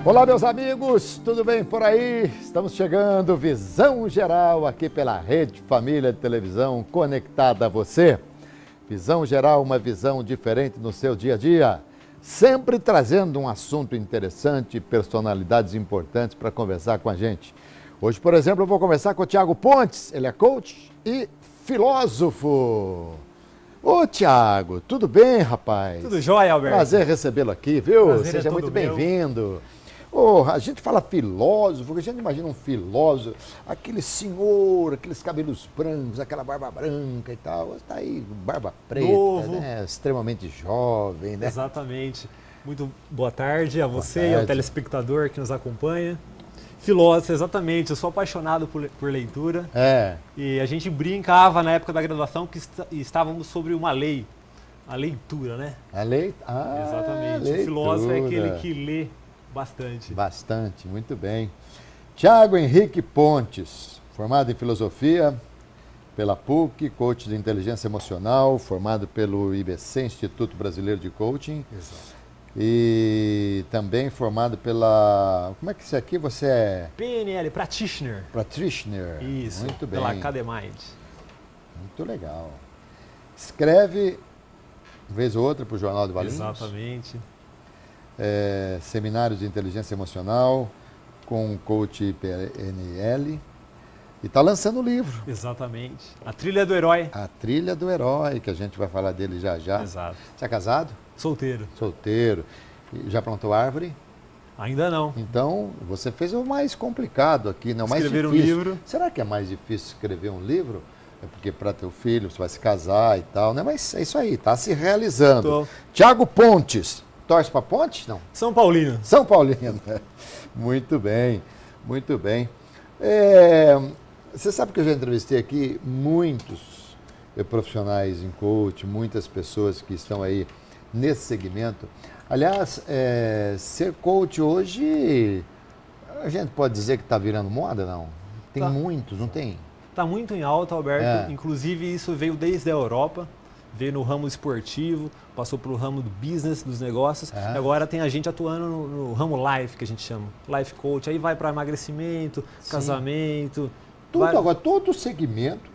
Olá, meus amigos, tudo bem por aí? Estamos chegando, Visão Geral, aqui pela Rede Família de Televisão, conectada a você. Visão Geral, uma visão diferente no seu dia a dia, sempre trazendo um assunto interessante e personalidades importantes para conversar com a gente. Hoje, por exemplo, eu vou conversar com o Thiago Pontes, ele é coach e filósofo. Ô, Thiago, tudo bem, rapaz? Tudo jóia, Alberto. Prazer recebê-lo aqui, viu? Prazer Seja é muito todo meu. bem-vindo. Oh, a gente fala filósofo, a gente imagina um filósofo, aquele senhor, aqueles cabelos brancos, aquela barba branca e tal. Está aí, barba preta, Novo. né? Extremamente jovem, né? Exatamente. Muito boa tarde a você e tarde. ao telespectador que nos acompanha. Filósofo, exatamente. Eu sou apaixonado por leitura. É, E a gente brincava na época da graduação que estávamos sobre uma lei. A leitura, né? a lei. Ah, Exatamente. leitura. O filósofo é aquele que lê bastante. Bastante, muito bem. Thiago Henrique Pontes, formado em filosofia pela PUC, coach de inteligência emocional, formado pelo IBC, Instituto Brasileiro de Coaching, Exato. e também formado pela... Como é que isso aqui você é? PNL, Practitioner. Practitioner. Isso, Muito bem. pela Academind. Muito legal. Escreve, vez ou outra, para o Jornal de Valinhos. Exatamente. Seminários de inteligência emocional com o coach PNL. E está lançando o livro, Exatamente. A Trilha do Herói. A Trilha do Herói, que a gente vai falar dele já já. Exato. Você é casado? Solteiro. Solteiro. E já plantou árvore? Ainda não. Então, você fez o mais complicado aqui, não o mais Escrever um difícil. livro. Será que é mais difícil escrever um livro? É porque para teu filho, você vai se casar e tal, né? Mas é isso aí, está se realizando. Tô. Thiago Pontes. Torce para Pontes? Não. São Paulino. São Paulino. Muito bem, muito bem. Você sabe que eu já entrevistei aqui muitos profissionais em coach, muitas pessoas que estão aí nesse segmento. Aliás, ser coach hoje, a gente pode dizer que está virando moda, não? Tem Tá. muitos, não tem? Está muito em alta, Alberto. É. Inclusive, isso veio desde a Europa, veio no ramo esportivo, passou para o ramo do business, dos negócios. É. E agora tem a gente atuando no ramo life, que a gente chama. Life coach. Aí vai para emagrecimento, Sim. casamento. Tudo vai- agora, todo segmento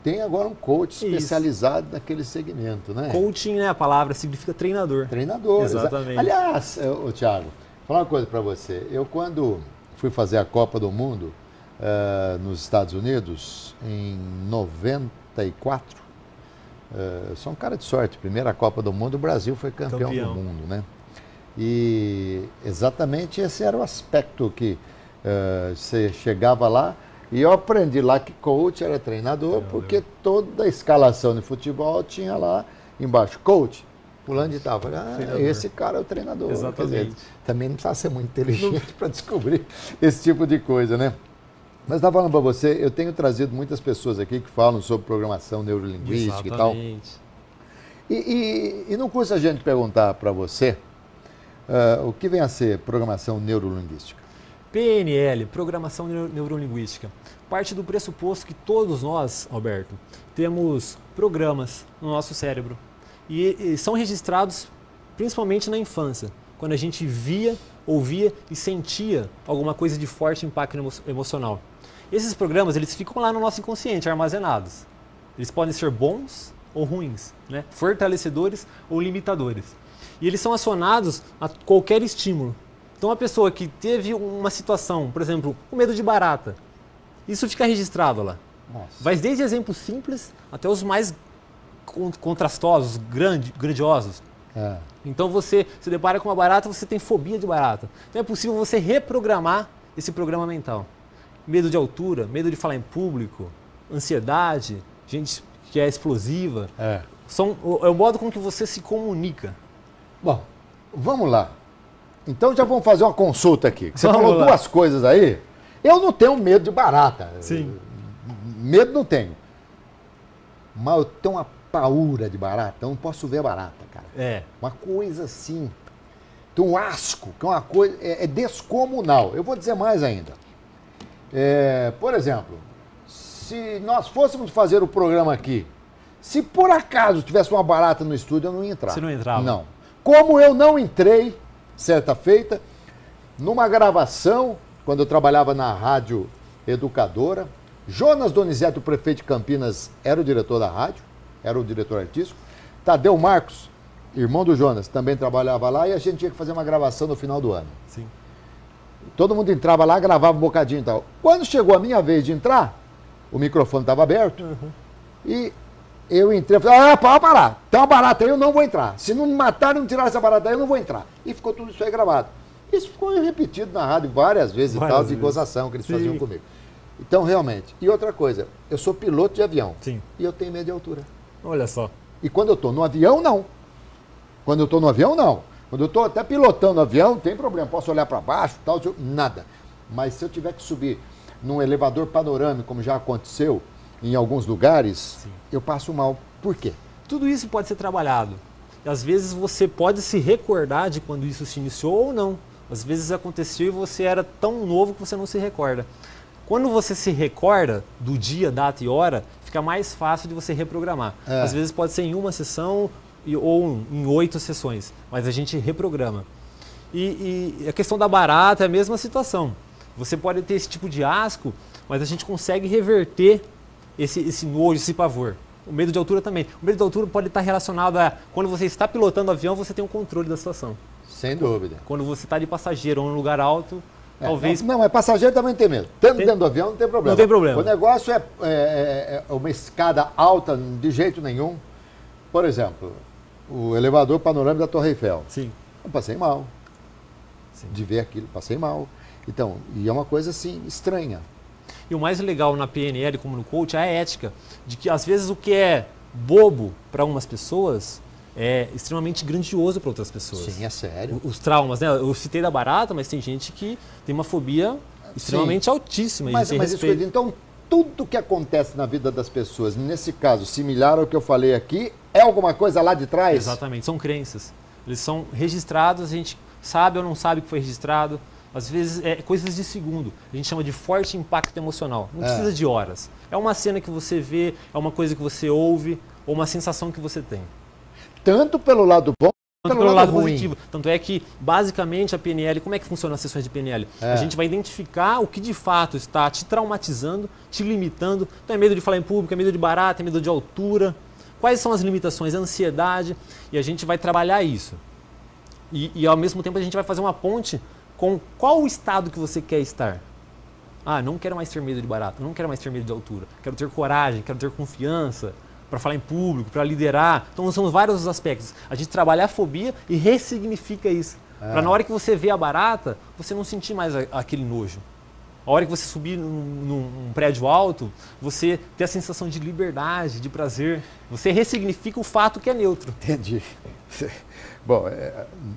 tem agora um coach Isso. especializado naquele segmento, né? Coaching, né? A palavra significa treinador. Treinador. Exatamente. Aliás, ô, Thiago, vou falar uma coisa para você. Eu, quando fui fazer a Copa do Mundo nos Estados Unidos, em 94, eu sou um cara de sorte. Primeira Copa do Mundo, o Brasil foi campeão do mundo, né? E exatamente esse era o aspecto que você chegava lá. E eu aprendi lá que coach era treinador, porque toda a escalação de futebol tinha lá embaixo, coach, fulano de tal. Falei, Treinador. esse cara é o treinador. Exatamente. Quer dizer, também não precisa ser muito inteligente para descobrir esse tipo de coisa, né? Mas estava falando para você, eu tenho trazido muitas pessoas aqui que falam sobre programação neurolinguística Exatamente. e tal. E não custa a gente perguntar para você o que vem a ser programação neurolinguística. PNL, Programação Neurolinguística, parte do pressuposto que todos nós, Alberto, temos programas no nosso cérebro e são registrados principalmente na infância, quando a gente via, ouvia e sentia alguma coisa de forte impacto emocional. Esses programas, eles ficam lá no nosso inconsciente, armazenados. Eles podem ser bons ou ruins, né? Fortalecedores ou limitadores. E eles são acionados a qualquer estímulo. Então, a pessoa que teve uma situação, por exemplo, com medo de barata, isso fica registrado lá. Nossa. Vai desde exemplos simples até os mais contrastosos, grandiosos. É. Então, você se depara com uma barata, você tem fobia de barata. Então, é possível você reprogramar esse programa mental. Medo de altura, medo de falar em público, ansiedade, gente que é explosiva. É. É o modo com que você se comunica. Bom, vamos lá. Então já vamos fazer uma consulta aqui. Você Vamos falou lá. duas coisas aí. Eu não tenho medo de barata. Sim. Medo não tenho. Mas eu tenho uma paura de barata. Eu não posso ver barata, cara. É. Uma coisa assim. Tem um asco, que é uma coisa. É descomunal. Eu vou dizer mais ainda. Por exemplo, se nós fôssemos fazer o programa aqui, se por acaso tivesse uma barata no estúdio, eu não ia entrar. Você não entrava? Não. Como eu não entrei, certa feita, numa gravação, quando eu trabalhava na Rádio Educadora, Jonas Donizete, o prefeito de Campinas, era o diretor da rádio, era o diretor artístico. Tadeu Marcos, irmão do Jonas, também trabalhava lá e a gente tinha que fazer uma gravação no final do ano. Sim. Todo mundo entrava lá, gravava um bocadinho e tal. Quando chegou a minha vez de entrar, o microfone estava aberto e eu entrei e falei, pode parar, tem uma barata aí, eu não vou entrar. Se não me matarem, não tirar essa barata aí, eu não vou entrar. E ficou tudo isso aí gravado. Isso ficou repetido na rádio várias vezes e tal, de gozação que eles faziam comigo. Então, realmente. E outra coisa, eu sou piloto de avião. Sim. E eu tenho medo de altura. Olha só. E quando eu estou no avião, não. Quando eu estou no avião, não. Quando eu estou até pilotando o avião, não tem problema. Posso olhar para baixo, tal, nada. Mas se eu tiver que subir num elevador panorâmico, como já aconteceu em alguns lugares, sim, eu passo mal. Por quê? Tudo isso pode ser trabalhado. E às vezes você pode se recordar de quando isso se iniciou ou não. Às vezes aconteceu e você era tão novo que você não se recorda. Quando você se recorda do dia, data e hora, fica mais fácil de você reprogramar. Às vezes pode ser em uma sessão ou em 8 sessões, mas a gente reprograma. E a questão da barata é a mesma situação. Você pode ter esse tipo de asco, mas a gente consegue reverter esse nojo, esse pavor. O medo de altura também. O medo de altura pode estar relacionado a quando você está pilotando o avião, você tem o controle da situação. Sem dúvida. Quando você está de passageiro ou em um lugar alto, talvez... Não, mas passageiro também tem medo. Dentro do avião não tem problema. Não tem problema. O negócio é uma escada alta de jeito nenhum. Por exemplo, o elevador panorâmico da Torre Eiffel. Sim. Eu passei mal. Sim. De ver aquilo, passei mal. Então, e é uma coisa assim, estranha. E o mais legal na PNL, como no coach, é a ética. De que às vezes o que é bobo para umas pessoas é extremamente grandioso para outras pessoas. Sim, é sério. Os traumas, né? Eu citei da barata, mas tem gente que tem uma fobia extremamente altíssima. Mas isso, então, tudo que acontece na vida das pessoas, nesse caso, similar ao que eu falei aqui, é alguma coisa lá de trás? Exatamente, são crenças. Eles são registrados, a gente sabe ou não sabe que foi registrado. Às vezes é coisas de segundo. A gente chama de forte impacto emocional. Não precisa de horas. É uma cena que você vê, é uma coisa que você ouve, ou uma sensação que você tem. Tanto pelo lado bom, quanto pelo lado positivo. Tanto é que, basicamente, a PNL, como é que funciona as sessões de PNL? A gente vai identificar o que de fato está te traumatizando, te limitando. Então é medo de falar em público, é medo de barata, é medo de altura. Quais são as limitações? A ansiedade. E a gente vai trabalhar isso. E ao mesmo tempo a gente vai fazer uma ponte com qual o estado que você quer estar. Não quero mais ter medo de barata, não quero mais ter medo de altura. Quero ter coragem, quero ter confiança para falar em público, para liderar. Então são vários os aspectos. A gente trabalha a fobia e ressignifica isso. Para na hora que você vê a barata, você não sentir mais aquele nojo. A hora que você subir num prédio alto, você ter a sensação de liberdade, de prazer. Você ressignifica o fato que é neutro. Entendi. Bom,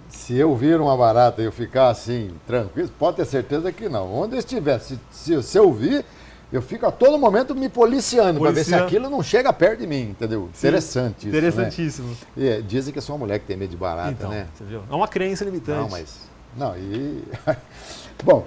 se eu vir uma barata e eu ficar assim, tranquilo, pode ter certeza que não. Onde eu estiver, se eu vir, eu fico a todo momento me policiando para ver se aquilo não chega perto de mim, entendeu? Sim, interessante isso, interessantíssimo. Né? Dizem que eu sou uma mulher que tem medo de barata, então, né? Você viu? É uma crença limitante. Não, mas... Não, e... Bom,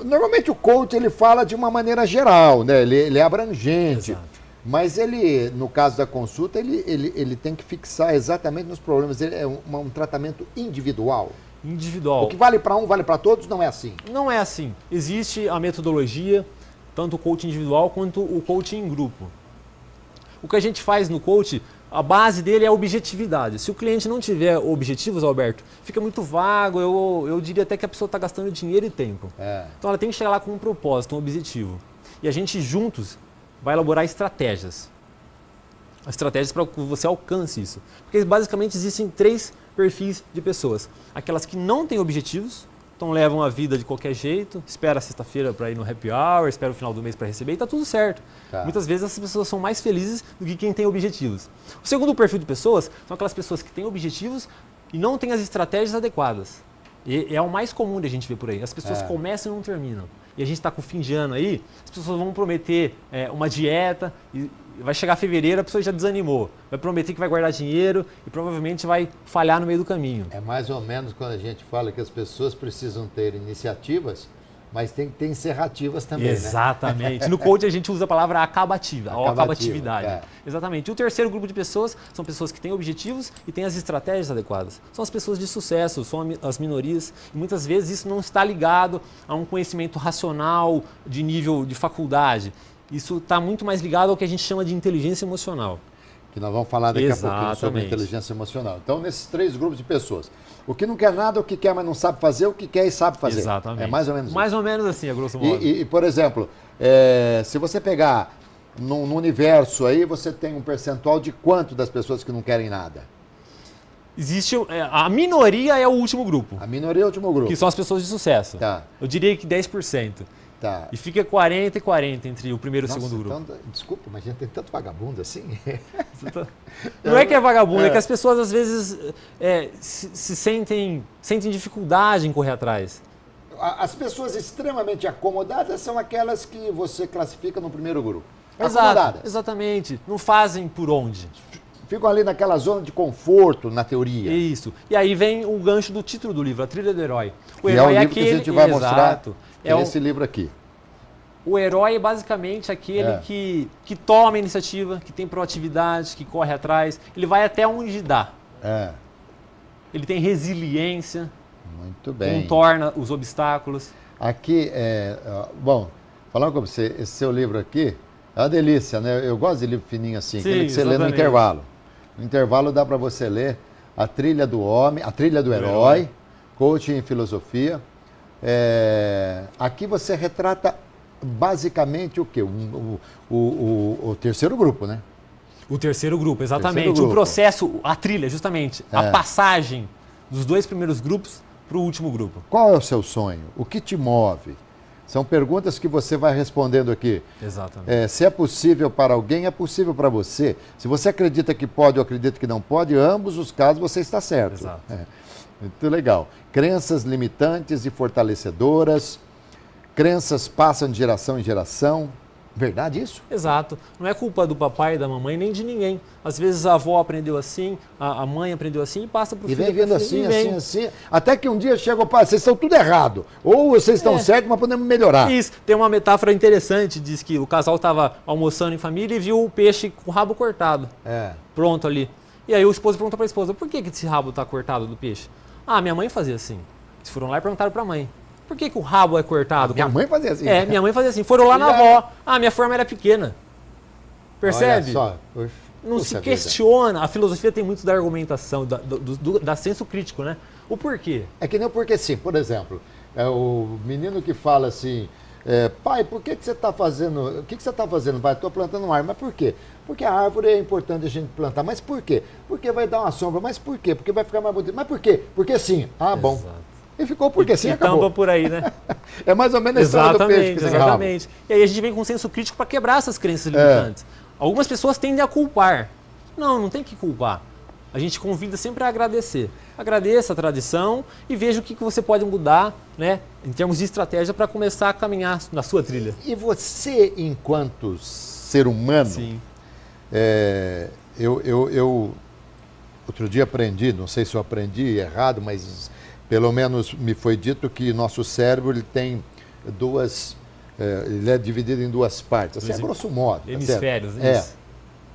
normalmente o coach ele fala de uma maneira geral, né? Ele é abrangente. Exato. Mas ele, no caso da consulta, ele tem que fixar exatamente nos problemas. Ele é um tratamento individual. Individual. O que vale para um, vale para todos, não é assim? Não é assim. Existe a metodologia, tanto o coaching individual quanto o coaching em grupo. O que a gente faz no coaching, a base dele é a objetividade. Se o cliente não tiver objetivos, Alberto, fica muito vago, eu diria até que a pessoa está gastando dinheiro e tempo. Então ela tem que chegar lá com um propósito, um objetivo. E a gente juntos vai elaborar estratégias. Estratégias para que você alcance isso. Porque basicamente existem 3 perfis de pessoas. Aquelas que não têm objetivos, então levam a vida de qualquer jeito, espera a sexta-feira para ir no happy hour, espera o final do mês para receber e está tudo certo. Muitas vezes essas pessoas são mais felizes do que quem tem objetivos. O segundo perfil de pessoas são aquelas pessoas que têm objetivos e não têm as estratégias adequadas. E é o mais comum de a gente ver por aí. As pessoas começam e não terminam. E a gente está com o fim de ano aí, as pessoas vão prometer uma dieta, e vai chegar fevereiro, a pessoa já desanimou. Vai prometer que vai guardar dinheiro e provavelmente vai falhar no meio do caminho. É mais ou menos quando a gente fala que as pessoas precisam ter iniciativas Mas tem que ter encerrativas também, Exatamente. Né? No coach a gente usa a palavra acabatividade. É. Exatamente. E o terceiro grupo de pessoas são pessoas que têm objetivos e têm as estratégias adequadas. São as pessoas de sucesso, são as minorias. E muitas vezes isso não está ligado a um conhecimento racional de nível de faculdade. Isso está muito mais ligado ao que a gente chama de inteligência emocional. Que nós vamos falar daqui a pouquinho sobre inteligência emocional. Então, nesses 3 grupos de pessoas. O que não quer nada, o que quer, mas não sabe fazer, o que quer e sabe fazer. Exatamente. É mais ou menos isso. Mais ou menos assim, a grosso modo. E por exemplo, se você pegar no universo aí, você tem um percentual de quanto das pessoas que não querem nada? Existe, a minoria é o último grupo. A minoria é o último grupo. Que são as pessoas de sucesso. Tá. Eu diria que 10%. Tá. E fica 40 e 40 entre o primeiro e o segundo grupo. Então, desculpa, mas a gente tem tanto vagabundo assim. Não é que é vagabundo, é que as pessoas às vezes sentem dificuldade em correr atrás. As pessoas extremamente acomodadas são aquelas que você classifica no primeiro grupo. Exato, exatamente. Não fazem por onde. Ficam ali naquela zona de conforto, na teoria. Isso. E aí vem o gancho do título do livro, A Trilha do Herói. O herói é livro aquele que a gente vai mostrar esse livro aqui. O herói é basicamente aquele que toma a iniciativa, que tem proatividade, que corre atrás. Ele vai até onde dá. Ele tem resiliência. Muito bem. Contorna os obstáculos. Aqui, bom, falando com você, esse seu livro aqui é uma delícia, né? Eu gosto de livro fininho assim, aquele que você lê no intervalo. No intervalo dá para você ler A Trilha do Homem, A Trilha do Herói, Coaching e Filosofia. Aqui você retrata basicamente o quê? O terceiro grupo, né? O terceiro grupo, exatamente. O processo, a trilha, justamente. A passagem dos 2 primeiros grupos para o último grupo. Qual é o seu sonho? O que te move? São perguntas que você vai respondendo aqui. Exatamente. Se é possível para alguém, é possível para você. Se você acredita que pode ou acredita que não pode, em ambos os casos você está certo. Exato. Muito legal. Crenças limitantes e fortalecedoras. Crenças passam de geração em geração. Verdade isso? Exato. Não é culpa do papai, da mamãe, nem de ninguém. Às vezes a avó aprendeu assim, a mãe aprendeu assim e passa para o filho. E vem vindo assim. Até que um dia chega o pai, vocês estão tudo errado. Ou vocês estão certos, mas podemos melhorar. Isso. Tem uma metáfora interessante, diz que o casal estava almoçando em família e viu o peixe com o rabo cortado. Pronto ali. E aí o esposo perguntou para a esposa, por que esse rabo está cortado do peixe? Ah, minha mãe fazia assim. Eles foram lá e perguntaram para a mãe. Por que o rabo é cortado? Minha mãe fazia assim. Minha mãe fazia assim. Foram lá na avó. Ah, minha forma era pequena. Percebe? Olha só. Não se questiona. A filosofia tem muito da argumentação, da senso crítico, né? O porquê. É que nem o porquê sim. Por exemplo, o menino que fala assim, pai, por que você está fazendo... O que você está fazendo, pai? Estou plantando uma árvore. Mas por quê? Porque a árvore é importante a gente plantar. Mas por quê? Porque vai dar uma sombra. Mas por quê? Porque vai ficar mais bonito. Mas por quê? Porque sim. Ah, bom. Exato. E ficou porque sim, acabou. Tampa por aí, né? É mais ou menos a história do peixe que você exatamente. E aí a gente vem com um senso crítico para quebrar essas crenças limitantes. Algumas pessoas tendem a culpar. Não tem que culpar. A gente convida sempre a agradecer. Agradeça a tradição e veja o que você pode mudar, né, em termos de estratégia para começar a caminhar na sua trilha. E você, enquanto ser humano, Sim. Eu outro dia aprendi, não sei se eu aprendi errado, mas pelo menos me foi dito que nosso cérebro ele tem ele é dividido em 2 partes, assim, grosso modo. Hemisférios, tá isso?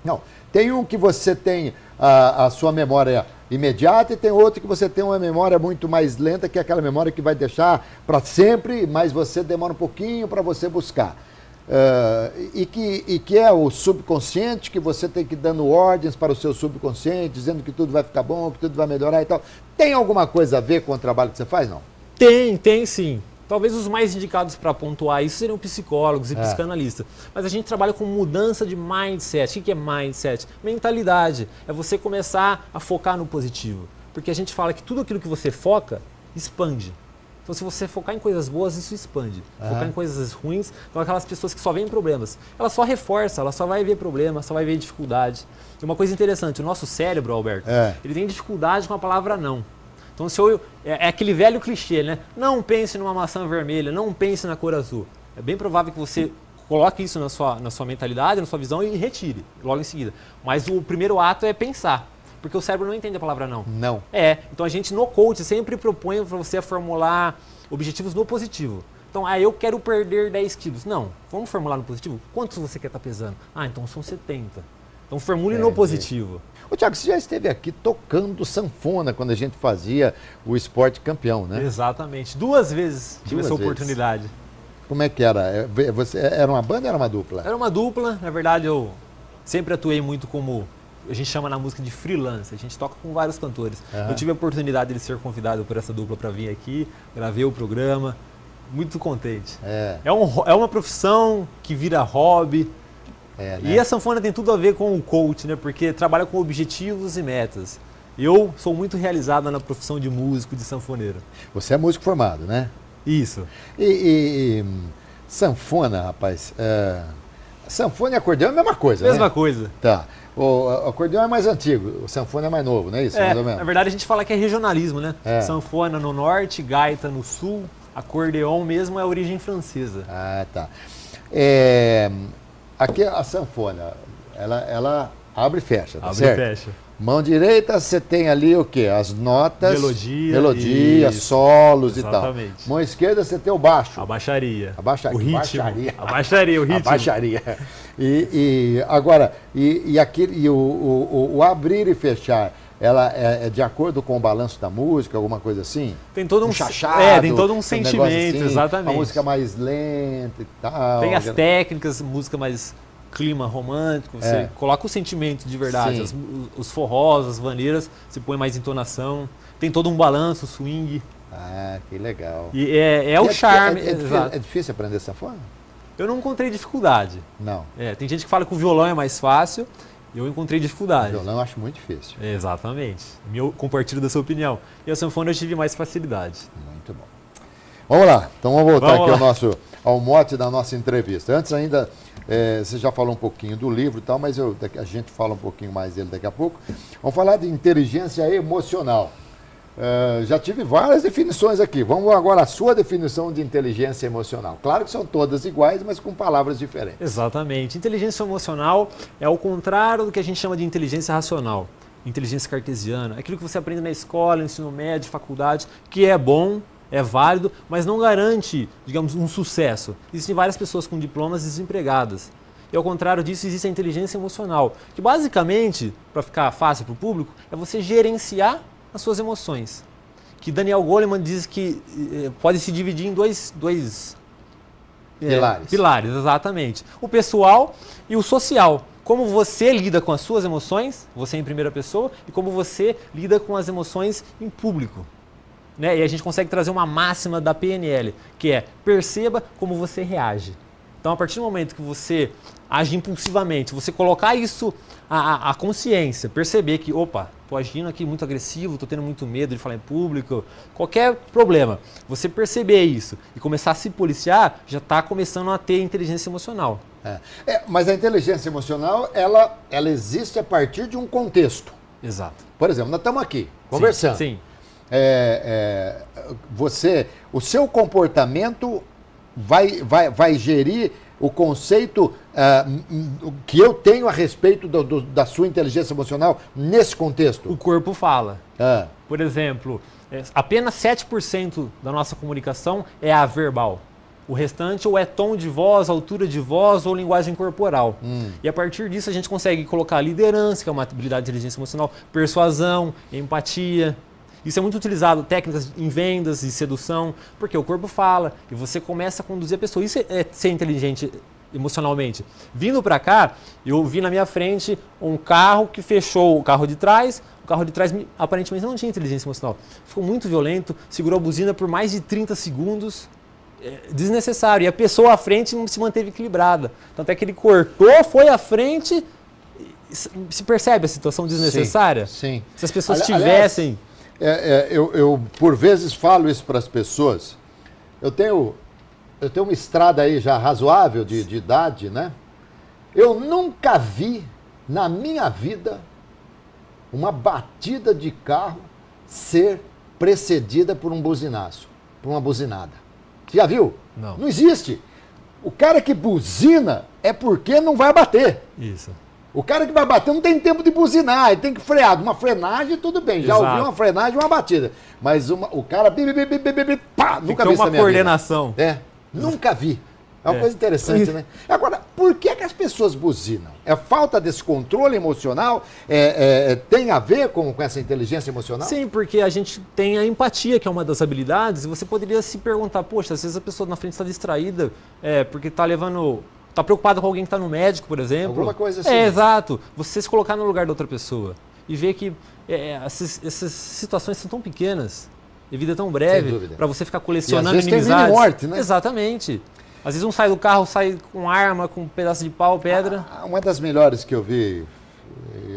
Não, tem um que você tem a sua memória imediata e tem outro que você tem uma memória muito mais lenta, que é aquela memória que vai deixar para sempre, mas você demora um pouquinho para você buscar. E que é o subconsciente, que você tem que ir dando ordens para o seu subconsciente, dizendo que tudo vai ficar bom, que tudo vai melhorar e tal. Tem alguma coisa a ver com o trabalho que você faz, não? Tem sim. Talvez os mais indicados para pontuar isso seriam psicólogos e psicanalistas. Mas a gente trabalha com mudança de mindset. O que é mindset? Mentalidade. É você começar a focar no positivo. Porque a gente fala que tudo aquilo que você foca, expande. Então, se você focar em coisas boas, isso expande. Focar em coisas ruins, então aquelas pessoas que só veem problemas, ela só reforça, ela só vai ver problema, só vai ver dificuldade. E uma coisa interessante, o nosso cérebro, Alberto, ele tem dificuldade com a palavra não. Então, é aquele velho clichê, né? Não pense numa maçã vermelha, não pense na cor azul. É bem provável que você coloque isso na sua mentalidade, na sua visão e retire logo em seguida. Mas o primeiro ato é pensar. Porque o cérebro não entende a palavra não. Não. Então a gente no coach sempre propõe para você formular objetivos no positivo. Então, eu quero perder 10 quilos. Não, vamos formular no positivo. Quantos você quer estar pesando? Então são 70. Então formule no positivo. Ô, Thiago, você já esteve aqui tocando sanfona quando a gente fazia o Esporte Campeão, né? Exatamente. 2 vezes tive essa oportunidade. Como é que era? Você era uma banda ou era uma dupla? Era uma dupla. Na verdade, eu sempre atuei muito como a gente chama na música de freelance. A gente toca com vários cantores. Eu tive a oportunidade de ser convidado por essa dupla para vir aqui, gravei o programa. Muito contente. É uma profissão que vira hobby. Né? E a sanfona tem tudo a ver com o coach, né? Porque trabalha com objetivos e metas. Eu sou muito realizado na profissão de músico, de sanfoneiro. Você é músico formado, né? Isso. E sanfona, rapaz, sanfona e acordeão é a mesma coisa, né? Mesma coisa. Tá. O acordeão é mais antigo, o sanfona é mais novo, não é isso? Mais ou menos? Na verdade a gente fala que é regionalismo, né? Sanfona no norte, gaita no sul, acordeão mesmo é a origem francesa. Tá. Aqui a sanfona, ela abre e fecha, tá certo? Abre e fecha. Mão direita você tem ali o quê? As notas, melodia, solos e tal. Exatamente. Mão esquerda você tem o baixo. A baixaria. O ritmo. O ritmo. A baixaria. Agora, o abrir e fechar, ela é de acordo com o balanço da música, alguma coisa assim? Tem todo um chachado, tem todo um sentimento, assim, exatamente. Uma música mais lenta e tal. Tem as técnicas, música mais clima romântico, você coloca o sentimento de verdade, os forrós, as vaneiras, você põe mais entonação, tem todo um balanço, swing. Que legal. E o charme. É difícil aprender sanfona? Eu não encontrei dificuldade. Não. Tem gente que fala que o violão é mais fácil, eu encontrei dificuldade. O violão eu acho muito difícil. Exatamente. Eu compartilho da sua opinião. E a sanfona eu tive mais facilidade. Muito bom. Vamos lá, então vamos voltar aqui ao mote da nossa entrevista. Antes ainda, você já falou um pouquinho do livro e tal, mas a gente fala um pouquinho mais dele daqui a pouco. Vamos falar de inteligência emocional. Já tive várias definições aqui. Vamos agora à sua definição de inteligência emocional. Claro que são todas iguais, mas com palavras diferentes. Exatamente. Inteligência emocional é o contrário do que a gente chama de inteligência racional. Inteligência cartesiana. Aquilo que você aprende na escola, no ensino médio, faculdade, que é bom, é válido, mas não garante, digamos, um sucesso. Existem várias pessoas com diplomas desempregadas. E ao contrário disso, existe a inteligência emocional, que basicamente, para ficar fácil para o público, é você gerenciar as suas emoções. Que Daniel Goleman diz que pode se dividir em dois pilares, exatamente. O pessoal e o social. Como você lida com as suas emoções, você em primeira pessoa, e como você lida com as emoções em público. E a gente consegue trazer uma máxima da PNL, que é perceba como você reage. Então, a partir do momento que você age impulsivamente, você colocar isso à consciência, perceber que, opa, estou agindo aqui muito agressivo, estou tendo muito medo de falar em público, qualquer problema, você perceber isso e começar a se policiar, já está começando a ter inteligência emocional. Mas a inteligência emocional, ela existe a partir de um contexto. Exato. Por exemplo, nós estamos aqui, conversando. Sim. O seu comportamento vai gerir o conceito que eu tenho a respeito da sua inteligência emocional nesse contexto? O corpo fala. Por exemplo, apenas 7% da nossa comunicação é averbal. O restante ou é tom de voz, altura de voz ou linguagem corporal. E a partir disso a gente consegue colocar liderança, que é uma habilidade de inteligência emocional, persuasão, empatia. Isso é muito utilizado, técnicas em vendas e sedução, porque o corpo fala e você começa a conduzir a pessoa. Isso é ser inteligente emocionalmente. Vindo para cá, eu vi na minha frente um carro que fechou o carro de trás. O carro de trás aparentemente não tinha inteligência emocional. Ficou muito violento, segurou a buzina por mais de 30 segundos. Desnecessário. E a pessoa à frente não se manteve equilibrada. Tanto é que ele cortou, foi à frente. Se percebe a situação desnecessária? Sim. Se as pessoas tivessem... Eu por vezes falo isso para as pessoas. Eu tenho uma estrada aí já razoável de idade, né? Eu nunca vi na minha vida uma batida de carro ser precedida por um buzinaço, por uma buzinada. Você já viu? Não. Não existe. O cara que buzina é porque não vai bater. Isso. O cara que vai bater não tem tempo de buzinar, ele tem que frear. Uma frenagem, tudo bem. Já ouvi uma frenagem e uma batida. Mas o cara, pá, nunca vi isso na minha vida. Tem uma coordenação. Nunca vi. É uma coisa interessante, né? Agora, por que as pessoas buzinam? É falta desse controle emocional? Tem a ver com essa inteligência emocional? Sim, porque a gente tem a empatia, que é uma das habilidades, e você poderia se perguntar, poxa, às vezes a pessoa na frente está distraída, porque está preocupada com alguém que está no médico, por exemplo. Alguma coisa assim. Exato. Você se colocar no lugar da outra pessoa e ver que essas situações são tão pequenas, e vida é tão breve, para você ficar colecionando e às vezes inimizades. Tem vida e morte, né? Exatamente. Às vezes um sai do carro, sai com arma, com um pedaço de pau, pedra. Uma das melhores que eu vi,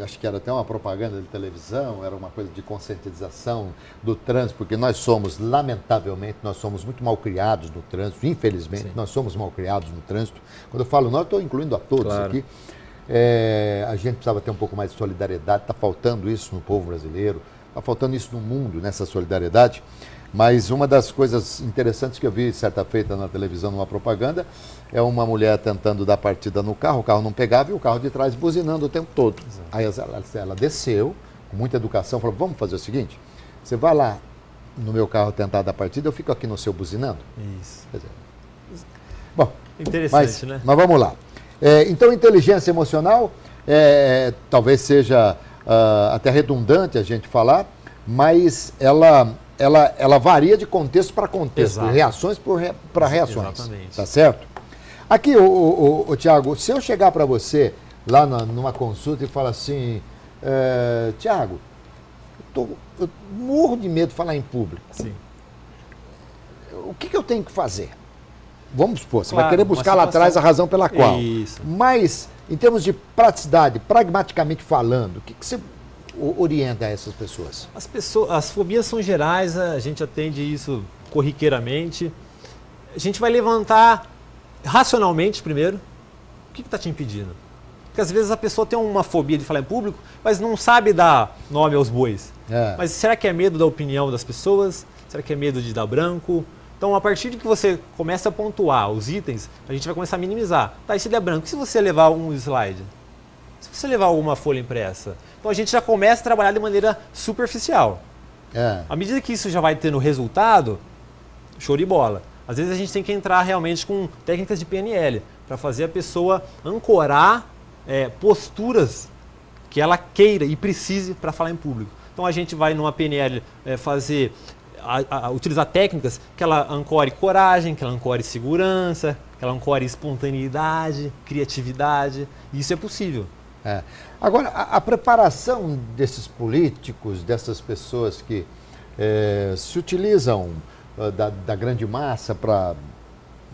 acho que era até uma propaganda de televisão, era uma coisa de conscientização do trânsito, porque nós somos, lamentavelmente, nós somos muito mal criados no trânsito, infelizmente, Sim. nós somos mal criados no trânsito. Quando eu falo nós, estou incluindo a todos aqui. A gente precisava ter um pouco mais de solidariedade, está faltando isso no povo brasileiro, está faltando isso no mundo, nessa solidariedade. Mas uma das coisas interessantes que eu vi certa feita na televisão, numa propaganda, é uma mulher tentando dar partida no carro, o carro não pegava e o carro de trás buzinando o tempo todo. Exato. Aí ela desceu, com muita educação, falou, vamos fazer o seguinte, você vai lá no meu carro tentar dar partida, eu fico aqui no seu buzinando. Isso. Quer dizer, bom, interessante, né? Mas vamos lá. Então, inteligência emocional, talvez seja até redundante a gente falar, mas ela varia de contexto para contexto, Exato. de reações para reações. Exatamente. Tá certo? Aqui, o Tiago, se eu chegar para você lá numa consulta e falar assim, Tiago, eu morro de medo de falar em público. Sim. O que eu tenho que fazer? Vamos supor, você Claro, vai querer buscar lá atrás a razão pela qual. Isso. Mas, em termos de praticidade, pragmaticamente falando, o que você orienta essas pessoas? As fobias são gerais, a gente atende isso corriqueiramente. A gente vai levantar racionalmente primeiro. O que está te impedindo? Porque às vezes a pessoa tem uma fobia de falar em público, mas não sabe dar nome aos bois. Mas será que é medo da opinião das pessoas? Será que é medo de dar branco? Então, a partir de que você começa a pontuar os itens, a gente vai começar a minimizar. Tá, e se der branco? E se você levar um slide? Se você levar alguma folha impressa? Então, a gente já começa a trabalhar de maneira superficial. À medida que isso já vai tendo resultado, show de bola. Às vezes a gente tem que entrar realmente com técnicas de PNL, para fazer a pessoa ancorar posturas que ela queira e precise para falar em público. Então, a gente vai numa PNL utilizar técnicas que ela ancore coragem, que ela ancore segurança, que ela ancore espontaneidade, criatividade. Isso é possível. Agora, a preparação desses políticos, dessas pessoas que se utilizam da grande massa para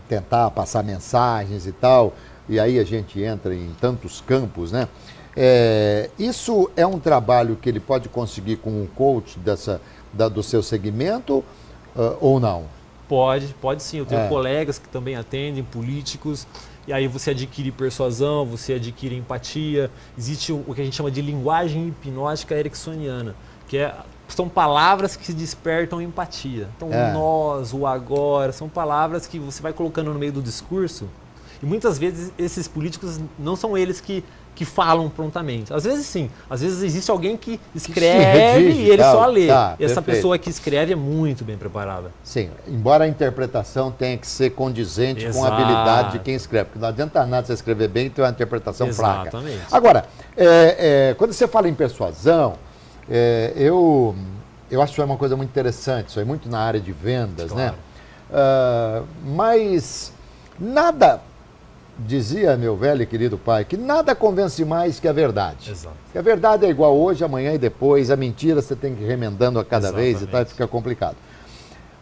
tentar passar mensagens e tal, e aí a gente entra em tantos campos, né? Isso é um trabalho que ele pode conseguir com um coach do seu segmento ou não? Pode sim. Eu tenho colegas que também atendem, políticos, e aí você adquire persuasão, você adquire empatia. Existe o que a gente chama de linguagem hipnótica ericksoniana, que são palavras que despertam empatia. Então, o nós, o agora, são palavras que você vai colocando no meio do discurso, e muitas vezes esses políticos não são eles que falam prontamente. Às vezes sim, às vezes existe alguém que escreve e ele só lê. E essa pessoa que escreve é muito bem preparada. Sim, embora a interpretação tenha que ser condizente com a habilidade de quem escreve, porque não adianta nada você escrever bem e ter uma interpretação fraca. Exatamente. Agora, quando você fala em persuasão, eu acho que isso é uma coisa muito interessante, isso é muito na área de vendas, claro, né? Mas nada... Dizia meu velho e querido pai que nada convence mais que a verdade. Exato. Que a verdade é igual hoje, amanhã e depois. A mentira você tem que ir remendando a cada vez e tal, e fica complicado.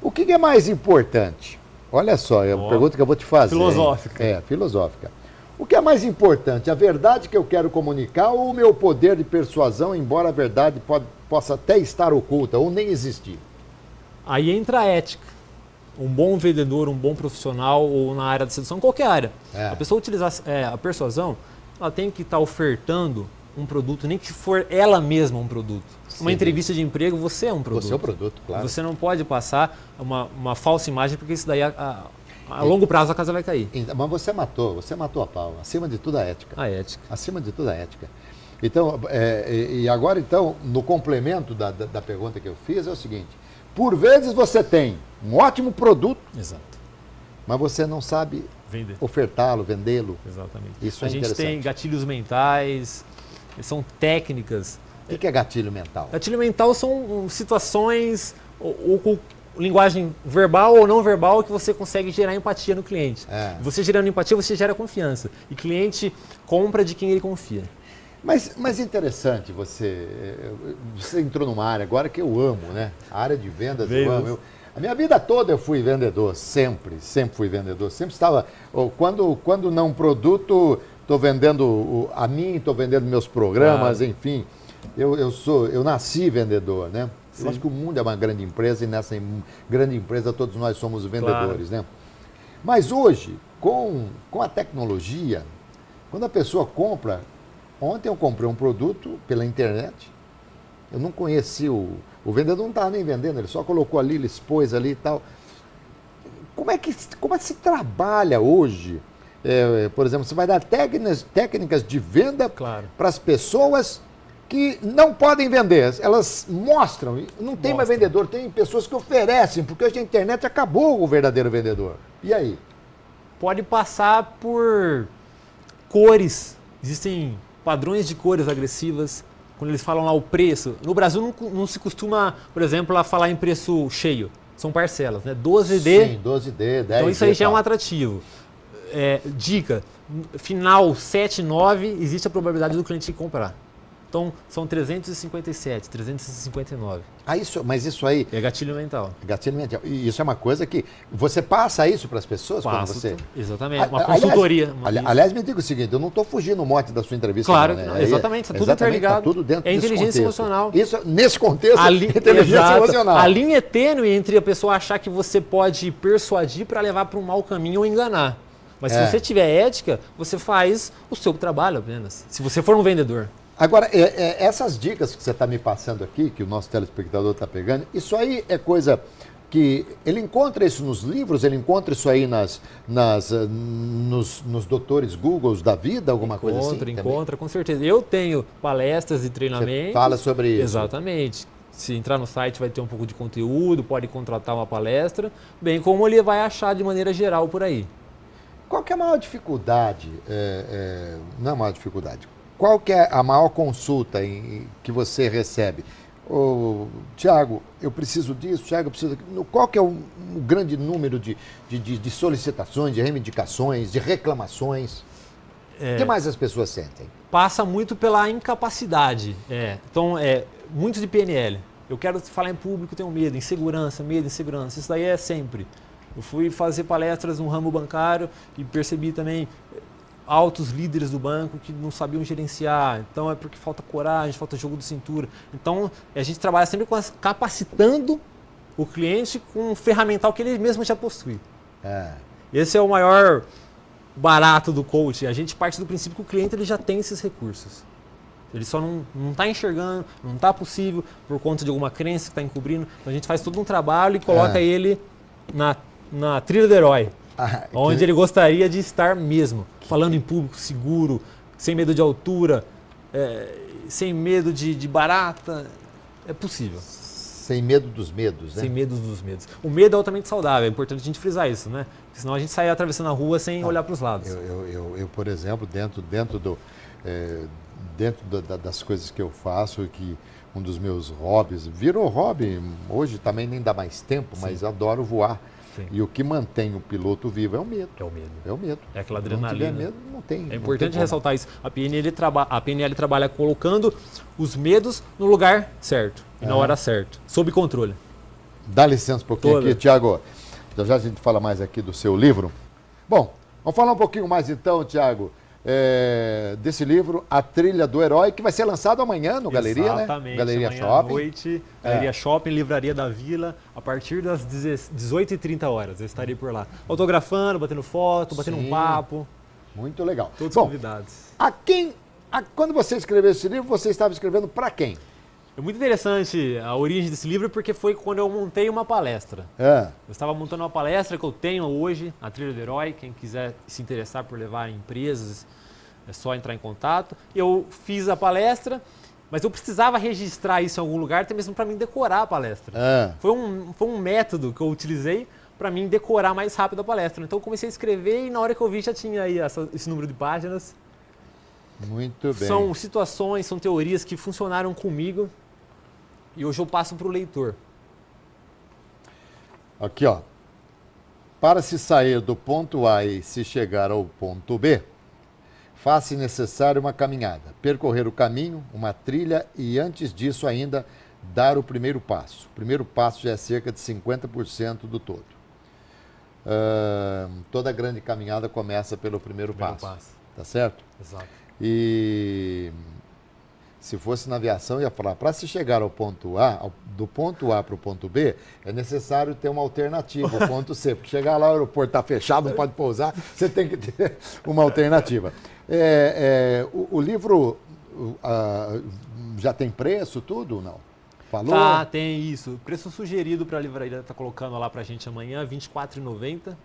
O que é mais importante? Olha só, é uma pergunta que eu vou te fazer. Filosófica. Filosófica. O que é mais importante? A verdade que eu quero comunicar ou o meu poder de persuasão, embora a verdade possa até estar oculta ou nem existir? Aí entra a ética. Um bom vendedor, um bom profissional ou na área de sedução, qualquer área. A pessoa utilizar a persuasão, ela tem que estar ofertando um produto, nem que for ela mesma um produto. Sim. Uma entrevista de emprego, você é um produto. Você é um produto, claro. Você não pode passar uma falsa imagem, porque isso daí a longo prazo a casa vai cair. Mas você matou a pau. Acima de tudo a ética. A ética. Acima de tudo a ética. Então, e agora então, no complemento da pergunta que eu fiz, é o seguinte: por vezes você tem um ótimo produto, exato, mas você não sabe Vender. ofertá-lo, vendê-lo. Exatamente. Isso é A gente interessante. tem gatilhos mentais, são técnicas. O que é gatilho mental? Gatilho mental são situações ou com linguagem verbal ou não verbal que você consegue gerar empatia no cliente. Você gerando empatia, você gera confiança. E cliente compra de quem ele confia. Mas interessante, você entrou numa área agora que eu amo, né? A área de vendas eu amo. A minha vida toda eu fui vendedor, sempre fui vendedor. Sempre estava, quando não produto, estou vendendo a mim, estou vendendo meus programas, enfim. Eu nasci vendedor, né? Sim. Eu acho que o mundo é uma grande empresa e nessa grande empresa todos nós somos vendedores, né? Mas hoje, com a tecnologia, quando a pessoa compra, ontem eu comprei um produto pela internet, eu não conheci o vendedor, não estava nem vendendo, ele só colocou ali, ele expôs ali e tal. Como é que se trabalha hoje? Por exemplo, você vai dar técnicas de venda para as pessoas que não podem vender, elas mostram, não tem mais vendedor, tem pessoas que oferecem, porque hoje a internet acabou o verdadeiro vendedor. E aí? Pode passar por cores, existem padrões de cores agressivas, quando eles falam lá o preço. No Brasil não se costuma, por exemplo, a falar em preço cheio, são parcelas, né? 12D. Sim, 12D, 10D. Então isso aí já é um atrativo. Dica, final 7, 9, existe a probabilidade do cliente comprar. Então, são 357, 359. Mas isso aí... É gatilho mental. Gatilho mental. E isso é uma coisa que... Você passa isso para as pessoas quando você... Exatamente, uma consultoria. Aliás, me diga o seguinte, eu não estou fugindo do mote da sua entrevista. Claro, não, né? Exatamente, está tudo interligado. Está tudo dentro desse inteligência contexto. Emocional. Isso, nesse contexto, inteligência emocional. A linha é tênue entre a pessoa achar que você pode persuadir para levar para um mau caminho ou enganar. Mas se você tiver ética, você faz o seu trabalho apenas. Se você for um vendedor. Agora, essas dicas que você está me passando aqui, que o nosso telespectador está pegando, isso aí é coisa que ele encontra isso nos livros, ele encontra isso aí nos doutores Googles da vida, alguma coisa assim? Encontra, com certeza. Eu tenho palestras e treinamentos. Você fala sobre isso. Exatamente. Se entrar no site vai ter um pouco de conteúdo, pode contratar uma palestra, bem como ele vai achar de maneira geral por aí. Qual que é a maior dificuldade? Não é a maior dificuldade. Qual que é a maior consulta que você recebe? Tiago, eu preciso disso, Tiago, eu preciso daquilo. Qual que é o grande número de solicitações, de reivindicações, de reclamações? O que mais as pessoas sentem? Passa muito pela incapacidade. Então, muito de PNL. Eu quero falar em público, tenho medo, insegurança. Isso daí é sempre. Eu fui fazer palestras no ramo bancário e percebi também altos líderes do banco que não sabiam gerenciar. Então é porque falta coragem, falta jogo de cintura. Então a gente trabalha sempre capacitando o cliente com um ferramental que ele mesmo já possui. Esse é o maior barato do coach. A gente parte do princípio que o cliente ele já tem esses recursos. Ele só não está enxergando, não está possível por conta de alguma crença que está encobrindo. Então a gente faz todo um trabalho e coloca ele na trilha do herói. Onde ele gostaria de estar mesmo, falando em público, seguro, sem medo de altura, sem medo de barata, é possível. Sem medo dos medos, né? Sem medo dos medos. O medo é altamente saudável, é importante a gente frisar isso, né? Porque senão a gente sai atravessando a rua sem olhar para os lados. Eu, por exemplo, dentro das coisas que eu faço, que um dos meus hobbies, virou hobby, hoje também nem dá mais tempo, mas adoro voar. Sim. E o que mantém o piloto vivo é o medo. É o medo. É aquela adrenalina. Se não tiver medo, não tem. É importante ressaltar isso. A PNL trabalha colocando os medos no lugar certo e na hora certa, sob controle. Dá licença um pouquinho aqui, Tiago. Já a gente fala mais aqui do seu livro. Bom, vamos falar um pouquinho mais então, Tiago, desse livro, A Trilha do Herói, que vai ser lançado amanhã no Galeria, Exatamente, né? Galeria amanhã Shopping. À noite, Galeria Shopping, Livraria da Vila, a partir das 18h30. Eu estarei por lá. Autografando, batendo foto, batendo um papo. Muito legal. Todos convidados. Quando você escreveu esse livro, você estava escrevendo para quem? É muito interessante a origem desse livro, porque foi quando eu montei uma palestra. Eu estava montando uma palestra que eu tenho hoje, A Trilha do Herói. Quem quiser se interessar por levar em empresas, é só entrar em contato. Eu fiz a palestra, mas eu precisava registrar isso em algum lugar, até mesmo para mim decorar a palestra. Foi um método que eu utilizei para mim decorar mais rápido a palestra. Então eu comecei a escrever e na hora que eu vi já tinha aí esse número de páginas. Muito bem. São situações, são teorias que funcionaram comigo e hoje eu passo para o leitor. Aqui, ó. Para se sair do ponto A e se chegar ao ponto B, faz-se necessário uma caminhada, percorrer o caminho, uma trilha e antes disso ainda dar o primeiro passo. O primeiro passo já é cerca de 50% do todo. Toda grande caminhada começa pelo primeiro passo. Tá certo? Exato. E se fosse na aviação, ia falar, para se chegar ao ponto A, do ponto A para o ponto B, é necessário ter uma alternativa, o ponto C. Porque chegar lá, o aeroporto está fechado, não pode pousar, você tem que ter uma alternativa. O livro já tem preço, tudo ou não? Falou? Tá, tem isso. O preço sugerido para a livraria está colocando lá para a gente amanhã, R$ 24,90.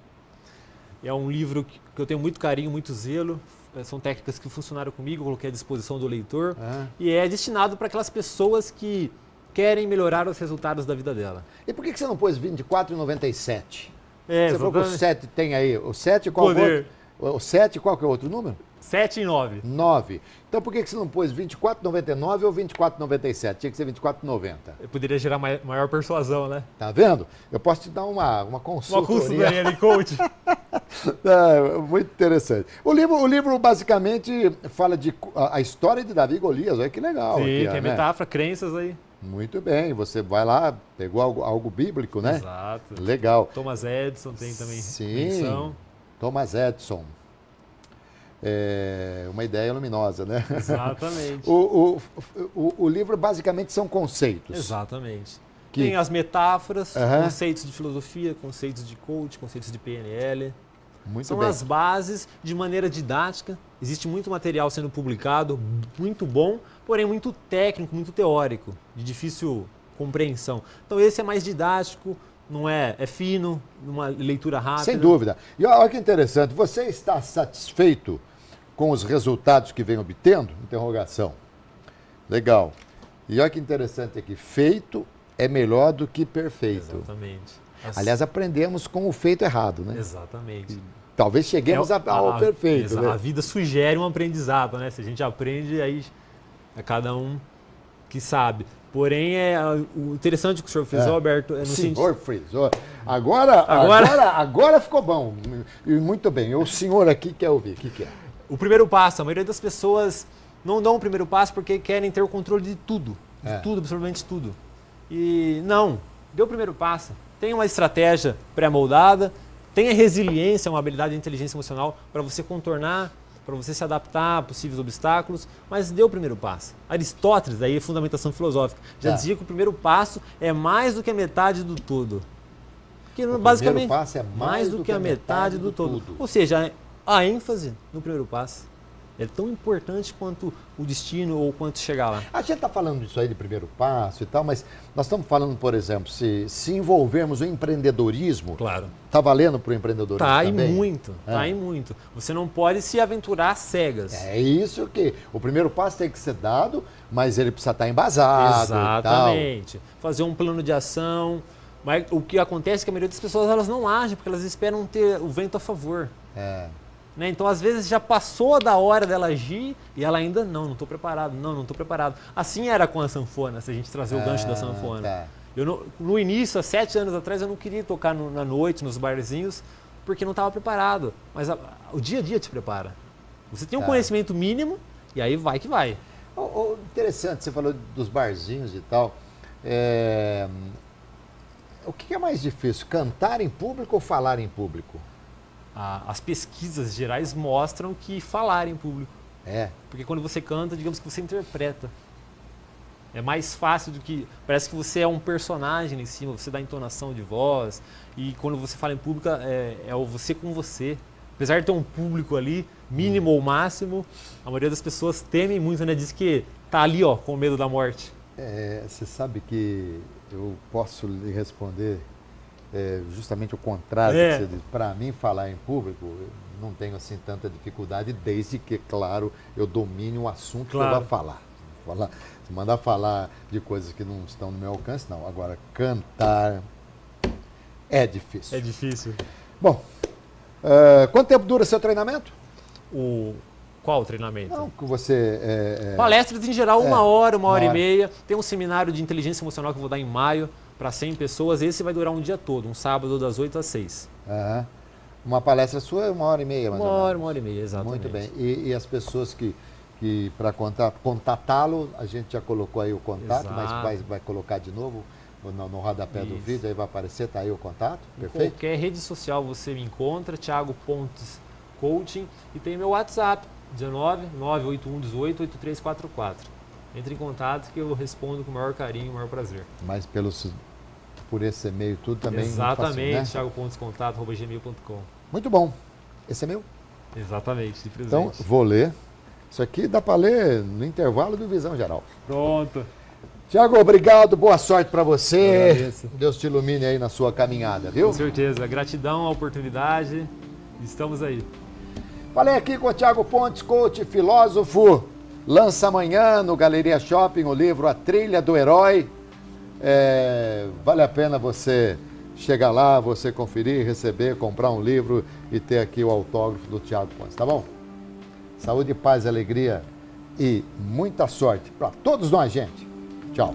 É um livro que eu tenho muito carinho, muito zelo. São técnicas que funcionaram comigo, coloquei à disposição do leitor. E é destinado para aquelas pessoas que querem melhorar os resultados da vida dela. E por que você não pôs R$ 24,97? Você falou que o 7 tem aí. O 7 qual é o outro? O 7 qual que é o outro número? 7 e 9. 9. Então por que você não pôs R$ 24,99 ou R$ 24,97? Tinha que ser R$ 24,90. Poderia gerar maior persuasão, né? Tá vendo? Eu posso te dar uma consultoria. Uma consultoria de coach. Muito interessante. O livro basicamente fala de a história de Davi e Golias. Olha que legal. Sim, aqui, tem metáfora, crenças aí. Muito bem. Você vai lá, pegou algo bíblico, né? Exato. Legal. Thomas Edison tem também. Sim, menção. Thomas Edison. Uma ideia luminosa, né? Exatamente. O livro basicamente são conceitos. Exatamente. Tem as metáforas, Aham. conceitos de filosofia, conceitos de coach, conceitos de PNL. Muito São bem. as bases de maneira didática. Existe muito material sendo publicado, muito bom, porém muito técnico, muito teórico, de difícil compreensão. Então esse é mais didático, não é fino, uma leitura rápida. Sem dúvida. E olha que interessante, você está satisfeito com os resultados que vem obtendo? Interrogação. Legal. E olha que interessante aqui, feito é melhor do que perfeito. Exatamente. Aliás, aprendemos com o feito errado, né? Exatamente. Talvez cheguemos ao perfeito. Né? A vida sugere um aprendizado, né? Se a gente aprende, aí é cada um que sabe. Porém, o interessante que o senhor fez, Alberto, é no senhor frisou. Agora ficou bom. E muito bem. O senhor aqui quer ouvir. O que é? O primeiro passo. A maioria das pessoas não dão o primeiro passo porque querem ter o controle de tudo. De tudo, absolutamente tudo. E não. Dê o primeiro passo. Tem uma estratégia pré-moldada, tenha resiliência, uma habilidade de inteligência emocional para você contornar, para você se adaptar a possíveis obstáculos, mas dê o primeiro passo. Aristóteles, aí fundamentação filosófica, já dizia que o primeiro passo é mais do que a metade do todo. Que, basicamente, primeiro passo é mais do que a metade do todo. Ou seja, a ênfase no primeiro passo é tão importante quanto o destino ou quanto chegar lá. A gente está falando disso aí de primeiro passo e tal, mas nós estamos falando, por exemplo, se envolvermos o empreendedorismo, claro, está valendo para o empreendedorismo também? Tá e muito. Você não pode se aventurar às cegas. É isso que... O primeiro passo tem que ser dado, mas ele precisa estar embasado. Exatamente. E tal. Fazer um plano de ação. Mas o que acontece é que a maioria das pessoas elas não agem, porque elas esperam ter o vento a favor. Né? Então, às vezes, já passou da hora dela agir e ela ainda, não estou preparado, não estou preparado. Assim era com a sanfona, se a gente trazer o gancho da sanfona. Tá. Eu, no início, há 7 anos atrás, eu não queria tocar na noite, nos barzinhos, porque não estava preparado. Mas o dia a dia te prepara. Você tem um conhecimento mínimo e aí vai que vai. Interessante, você falou dos barzinhos e tal. O que é mais difícil, cantar em público ou falar em público? As pesquisas gerais mostram que falar em público. Porque quando você canta, digamos que você interpreta. É mais fácil do que... Parece que você é um personagem em cima, você dá entonação de voz. E quando você fala em público, é o você com você. Apesar de ter um público ali, mínimo ou máximo, a maioria das pessoas temem muito, né? Diz que tá ali, ó, com medo da morte. Você sabe que eu posso lhe responder justamente o contrário. Para mim, falar em público, eu não tenho assim tanta dificuldade, desde que, claro, eu domine o assunto que eu vou falar. Se mandar falar de coisas que não estão no meu alcance, não. Agora, cantar, É difícil. É difícil. Bom, quanto tempo dura seu treinamento? Qual o treinamento? Não, que você... Palestras em geral, uma hora uma e hora. meia. Tem um seminário de inteligência emocional que eu vou dar em maio para 100 pessoas. Esse vai durar um dia todo, um sábado das 8 às 6. Aham. Uma palestra sua é 1h30, mais ou menos. Uma hora e meia, exatamente. Muito bem. E as pessoas que para contatá-lo, a gente já colocou aí o contato, Exato. mas vai colocar de novo no rodapé do Isso. vídeo, aí vai aparecer, tá aí o contato, Em perfeito? qualquer rede social você me encontra, Thiago Pontes Coaching, e tem meu WhatsApp, 19 981 18 8344. Entre em contato que eu respondo com o maior carinho e o maior prazer. Mas por esse e-mail tudo também. Exatamente, Fácil, né? thiagopontescontato@gmail.com. Muito bom. Esse é meu? Exatamente, de presente. Então, vou ler. Isso aqui dá para ler no intervalo do Visão Geral. Pronto. Tiago, obrigado, boa sorte para Eu você. agradeço. Deus te ilumine aí na sua caminhada, viu? Com certeza. Gratidão, a oportunidade. Estamos aí. Falei aqui com o Thiago Pontes, coach, filósofo. Lança amanhã no Galeria Shopping o livro A Trilha do Herói. Vale a pena você chegar lá, você conferir, receber, comprar um livro e ter aqui o autógrafo do Thiago Pontes, tá bom? Saúde, paz, alegria e muita sorte para todos nós, gente. Tchau.